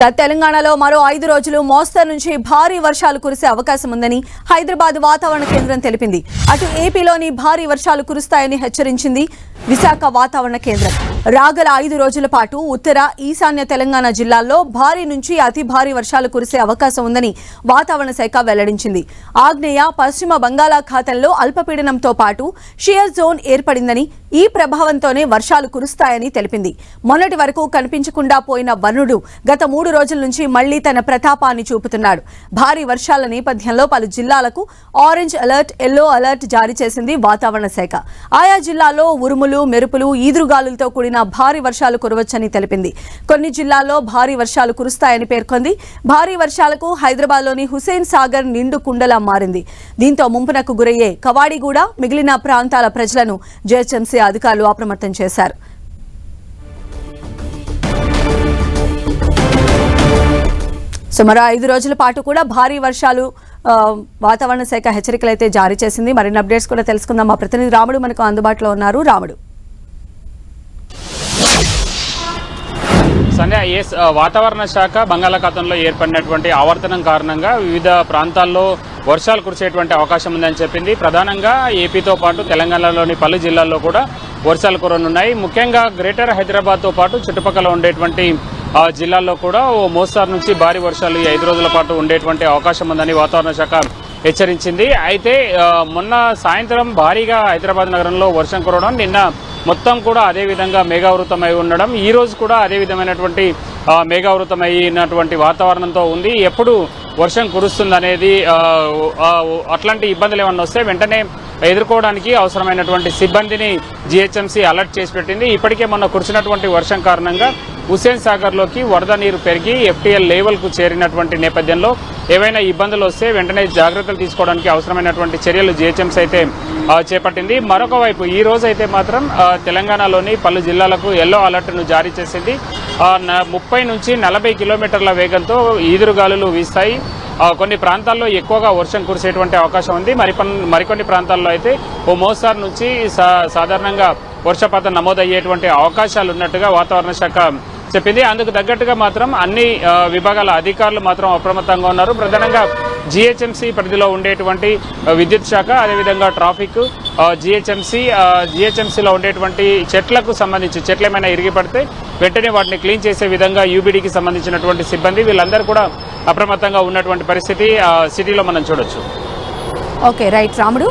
తెలంగాణలో మరో 5 రోజులు మోస్తరు నుంచి భారీ వర్షాలు కురిసే అవకాశం ఉందని హైదరాబాద్ వాతావరణ కేంద్రం తెలిపింది. అటు ఏపీలోని భారీ వర్షాలు కురుస్తాయని హెచ్చరించింది విశాఖ వాతావరణ కేంద్రం. రాగల 5 రోజుల పాటు ఉత్తర ఈశాన్య తెలంగాణ జిల్లాల్లో భారీ నుంచి అతి భారీ వర్షాలు కురిసే అవకాశం ఉందని వాతావరణ శాఖ వెల్లడించింది. ఆగ్నేయ పశ్చిమ బంగాళాఖాతంలో అల్పపీడనంతో పాటు షియర్ జోన్ ఏర్పడిందని ఈ ప్రభావంతోనే వర్షాలు కురుస్తాయని తెలిపింది. మొన్నటి వరకు కనిపించకుండా పోయిన వరుణుడు గత 3 రోజుల నుంచి మళ్లీ తన ప్రతాపాన్ని చూపుతున్నాడు. భారీ వర్షాల నేపథ్యంలో పలు జిల్లాలకు ఆరెంజ్ అలర్ట్, ఎల్లో అలర్ట్ జారీ చేసింది వాతావరణ శాఖ. ఆయా జిల్లాల్లో ఉరుములు, మెరుపులు, ఈదురుగాలులతో కూడిన భారీ వర్షాలు కురవచ్చని తెలిపింది. కొన్ని జిల్లాల్లో భారీ వర్షాలు కురుస్తాయని పేర్కొంది. భారీ వర్షాలకు హైదరాబాద్లోని హుస్సేన్ సాగర్ నిండు కుండలా మారింది. దీంతో ముంపునకు గురయ్యే కవాడిగూడ, మిగిలిన ప్రాంతాల ప్రజలను జీహెచ్ఎంసీ అధికారులు అప్రమత్తం చేశారు. మరో 5 రోజుల పాటు కూడా భారీ వర్షాలు వాతావరణ శాఖ హెచ్చరికలు అయితే జారీ చేసింది. మరిన్ని అప్డేట్స్ కూడా తెలుసుకుందాం. మా ప్రతినిధి రాముడు మనకు అందుబాటులో ఉన్నారు. రాముడు, వాతావరణ శాఖ బంగాళాఖాతంలో ఏర్పడినటువంటి ఆవర్తనం కారణంగా వివిధ ప్రాంతాల్లో వర్షాలు కురిసేటువంటి అవకాశం ఉందని చెప్పింది. ప్రధానంగా ఏపీతో పాటు తెలంగాణలోని పలు జిల్లాల్లో కూడా వర్షాలు కురనున్నాయి. ముఖ్యంగా గ్రేటర్ హైదరాబాద్తో పాటు చుట్టుపక్కల ఉండేటువంటి జిల్లాల్లో కూడా ఓ మోస్తారు నుంచి భారీ వర్షాలు ఈ 5 రోజుల పాటు ఉండేటువంటి అవకాశం ఉందని వాతావరణ శాఖ హెచ్చరించింది. అయితే మొన్న సాయంత్రం భారీగా హైదరాబాద్ నగరంలో వర్షం కురవడం, నిన్న మొత్తం కూడా అదే విధంగా మేఘావృతమై ఉండడం, ఈ రోజు కూడా అదే విధమైనటువంటి మేఘావృతమైనటువంటి వాతావరణంతో ఉంది. ఎప్పుడు వర్షం కురుస్తుందనేది అట్లాంటి ఇబ్బందులు ఏమన్నా వస్తే వెంటనే ఎదుర్కోవడానికి అవసరమైనటువంటి సిబ్బందిని జీహెచ్ఎంసీ అలర్ట్ చేసి పెట్టింది. ఇప్పటికే మొన్న కురిసినటువంటి వర్షం కారణంగా హుస్సేన్ సాగర్లోకి వరద నీరు పెరిగి ఎఫ్టీఎల్ లెవెల్కు చేరినటువంటి నేపథ్యంలో ఏవైనా ఇబ్బందులు వస్తే వెంటనే జాగ్రత్తలు తీసుకోవడానికి అవసరమైనటువంటి చర్యలు జీహెచ్ఎంసీ అయితే చేపట్టింది. మరొక వైపు ఈ రోజు అయితే మాత్రం తెలంగాణలోని పలు జిల్లాలకు ఎల్లో అలర్ట్ను జారీ చేసింది. 30 నుంచి 40 కిలోమీటర్ల వేగంతో ఈదురుగాలులు వీస్తాయి. కొన్ని ప్రాంతాల్లో ఎక్కువగా వర్షం కురిసేటువంటి అవకాశం ఉంది. మరికొన్ని ప్రాంతాల్లో అయితే ఓ మోస్తారు నుంచి సాధారణంగా వర్షపాతం నమోదయ్యేటువంటి అవకాశాలు ఉన్నట్టుగా వాతావరణ శాఖ చెప్పింది. అందుకు తగ్గట్టుగా మాత్రం అన్ని విభాగాల అధికారులు మాత్రం అప్రమత్తంగా ఉన్నారు. ప్రధానంగా జీహెచ్ఎంసీ పరిధిలో ఉండేటువంటి విద్యుత్ శాఖ, అదేవిధంగా ట్రాఫిక్, జీహెచ్ఎంసీలో ఉండేటువంటి చెట్లకు సంబంధించి చెట్లు ఏమైనా ఇరిగి పడితే వెంటనే వాటిని క్లీన్ చేసే విధంగా యూబీడీకి సంబంధించినటువంటి సిబ్బంది వీళ్ళందరూ కూడా అప్రమత్తంగా ఉన్నటువంటి పరిస్థితి సిటీలో మనం చూడొచ్చు. ఓకే, రైట్ రాముడు.